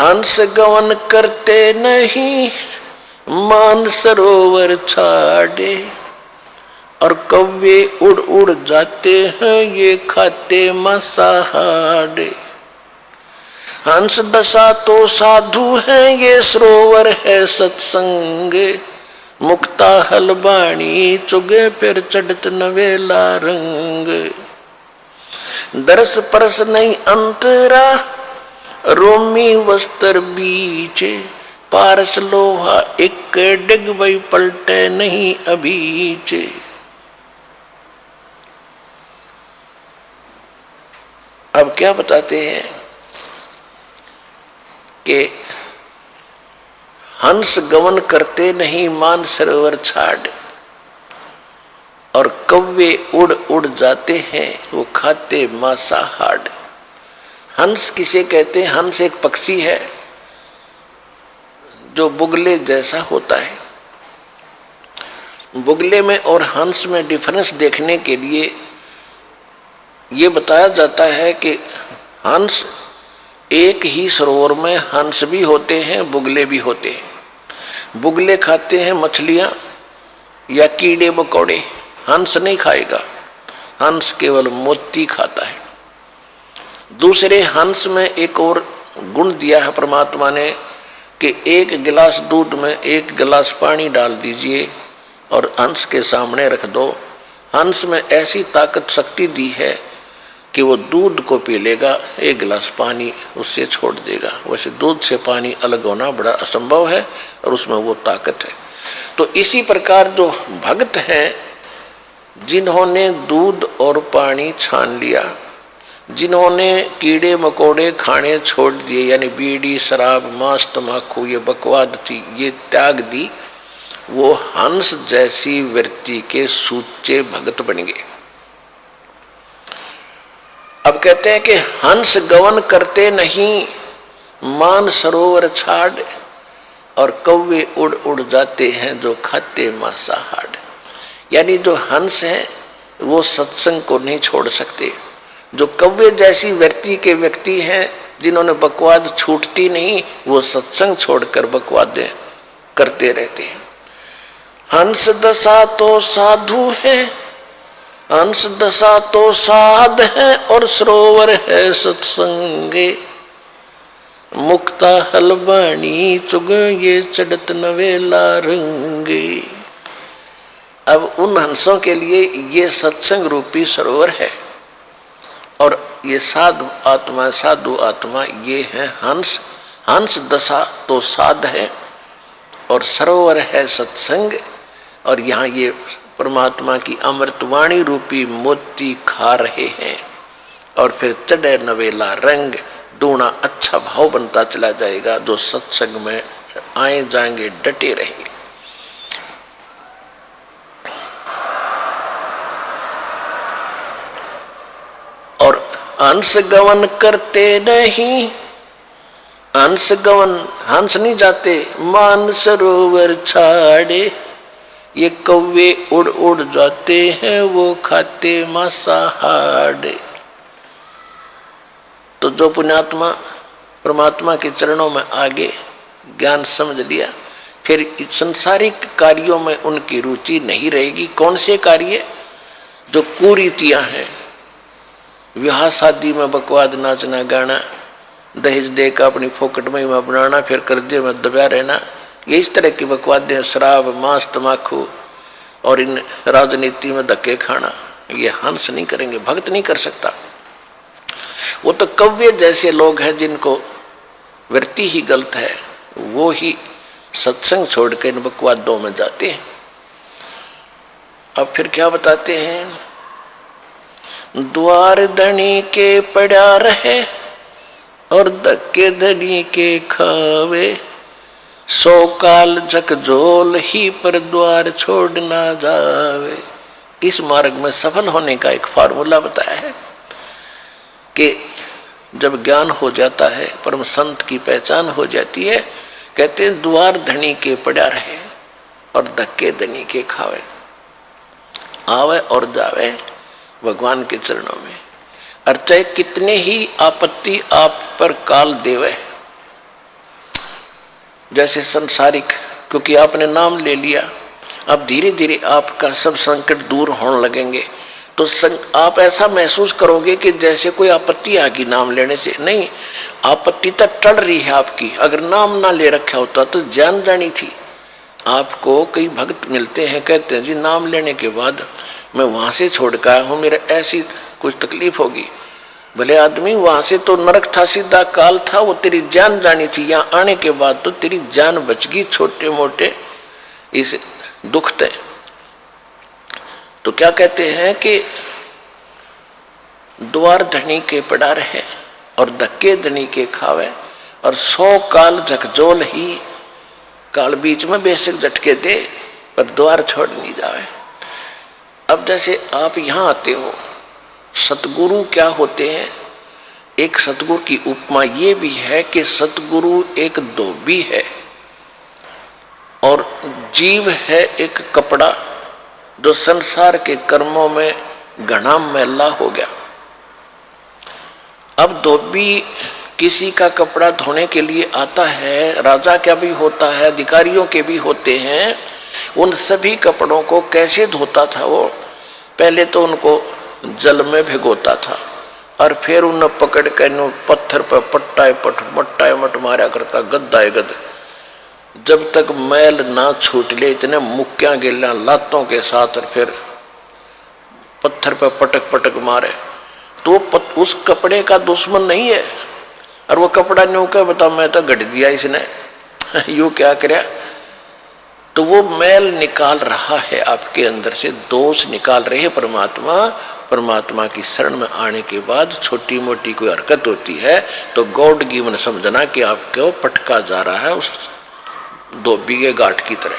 हंस गवन करते नहीं मान सरोवर छाड़े, और कौवे उड़ उड़ जाते हैं ये खाते मांसाहारे। हंस दशा तो साधु है ये सरोवर है सत्संग, मुक्ता हलबाणी चुगे फिर चढ़त नवेला रंग। दरस परस नहीं अंतरा रोमी वस्त्र बीच, पारस लोहा एक डिग वही पलटे नहीं अभीच। अब क्या बताते हैं कि हंस गमन करते नहीं मान सरोवर छाड़, और कौवे उड़ उड़ जाते हैं वो खाते मांसाहार। हंस किसे कहते हैं? हंस एक पक्षी है जो बुगले जैसा होता है। बुगले में और हंस में डिफरेंस देखने के लिए ये बताया जाता है कि हंस एक ही सरोवर में हंस भी होते हैं बुगले भी होते हैं। बुगले खाते हैं मछलियां या कीड़े मकोड़े, हंस नहीं खाएगा, हंस केवल मोती खाता है। दूसरे हंस में एक और गुण दिया है परमात्मा ने कि एक गिलास दूध में एक गिलास पानी डाल दीजिए और हंस के सामने रख दो। हंस में ऐसी ताकत शक्ति दी है कि वो दूध को पी लेगा, एक गिलास पानी उससे छोड़ देगा। वैसे दूध से पानी अलग होना बड़ा असंभव है और उसमें वो ताकत है। तो इसी प्रकार जो भक्त हैं जिन्होंने दूध और पानी छान लिया, जिन्होंने कीड़े मकोड़े खाने छोड़ दिए, यानी बीड़ी शराब मांस तम्बाकू ये बकवाद थी ये त्याग दी, वो हंस जैसी वृत्ति के सूचे भक्त बन गए। अब कहते हैं कि हंस गवन करते नहीं मान सरोवर छाड़, और कौवे उड़ उड़ जाते हैं जो खाते मांसाहार। यानी जो हंस है वो सत्संग को नहीं छोड़ सकते। जो कौवे जैसी वृत्ति के व्यक्ति हैं जिन्होंने बकवाद छूटती नहीं, वो सत्संग छोड़कर बकवाद करते रहते हैं। हंस दशा तो साधु है, हंस दशा तो साध है, और सरोवर है सत्संगे, मुक्ता हलबाणी चुग ये चढ़त नवेला रंगे। अब उन हंसों के लिए ये सत्संग रूपी सरोवर है, और ये साधु आत्मा ये है हंस। हंस दशा तो साध है और सरोवर है सत्संग, और यहाँ ये परमात्मा की अमृतवाणी रूपी मोती खा रहे हैं। और फिर चढ़े नवेला रंग, दूना अच्छा भाव बनता चला जाएगा। जो सत्संग में आए जाएंगे डटे रहेंगे। और हंस गवन करते नहीं, हंस गवन हंस नहीं जाते मान सरोवर छाड़े, ये कौवे उड़ उड़ जाते हैं वो खाते मांसाहार। तो जो पुण्यात्मा परमात्मा के चरणों में आगे ज्ञान समझ लिया, फिर संसारिक कार्यों में उनकी रुचि नहीं रहेगी। कौन से कार्य? जो कुरीतियां हैं, विवाह शादी में बकवाद नाचना गाना, दहेज देकर अपनी फोकट में बनाना, फिर कर्जे में दबा रहना, ये इस तरह की बकवादें, शराब मांस तम्बाकू और इन राजनीति में धक्के खाना, ये हंस नहीं करेंगे, भक्त नहीं कर सकता। वो तो कौवे जैसे लोग हैं जिनको वृत्ति ही गलत है, वो ही सत्संग छोड़ के इन बकवादों में जाते हैं। अब फिर क्या बताते हैं? द्वार धनी के पड़ा रहे और धक्के धनी के खावे, 100 काल झकझोल ही पर द्वार छोड़ ना जावे। इस मार्ग में सफल होने का एक फार्मूला बताया है कि जब ज्ञान हो जाता है, परम संत की पहचान हो जाती है, कहते हैं द्वार धनी के पड़ा रहे और धक्के धनी के खावे। आवे और जावे भगवान के चरणों में, और चाहे कितने ही आपत्ति आप पर काल देवे, जैसे संसारिक, क्योंकि आपने नाम ले लिया, अब धीरे धीरे आपका सब संकट दूर होने लगेंगे। तो आप ऐसा महसूस करोगे कि जैसे कोई आपत्ति आ गई नाम लेने से। नहीं, आपत्ति तक टल रही है आपकी। अगर नाम ना ले रखा होता तो जान जानी थी। आपको कई भक्त मिलते हैं, कहते हैं जी नाम लेने के बाद मैं वहां से छोड़ कर आया हूँ, मेरा ऐसी कुछ तकलीफ होगी। भले आदमी, वहां से तो नरक था, सीधा काल था, वो तेरी जान जानी थी। यहाँ आने के बाद तो तेरी जान बच गई छोटे मोटे इस दुख थे। तो क्या कहते हैं कि द्वार धनी के पड़ा रहे और धक्के धनी के खावे, और 100 काल झकझोल ही। काल बीच में बेशक झटके दे पर द्वार छोड़ नहीं जावे। अब जैसे आप यहाँ आते हो, सतगुरु क्या होते हैं? एक सतगुरु की उपमा ये भी है कि सतगुरु एक धोबी है और जीव है एक कपड़ा, जो संसार के कर्मों में घना मैला हो गया। अब धोबी किसी का कपड़ा धोने के लिए आता है, राजा का भी होता है, अधिकारियों के भी होते हैं। उन सभी कपड़ों को कैसे धोता था वो? पहले तो उनको जल में भिगोता था और फिर उन्हें पकड़ कर पत्थर पर मट्टा मट मारा करता, गद्दा गद, जब तक मैल ना छूट ले। इतने मुक्कियां गिल्ला लातों के साथ और फिर पत्थर पर पटक पटक मारे। तो उस कपड़े का दुश्मन नहीं है। और वो कपड़ा न्यू क्या बता, मैं तो गढ़ दिया इसने यू क्या करे। तो वो मैल निकाल रहा है आपके अंदर से, दोष निकाल रहे हैं परमात्मा। परमात्मा की शरण में आने के बाद छोटी मोटी कोई हरकत होती है तो गॉड गिवन समझना कि आपको पटका जा रहा है उस धोबी के गांठ की तरह।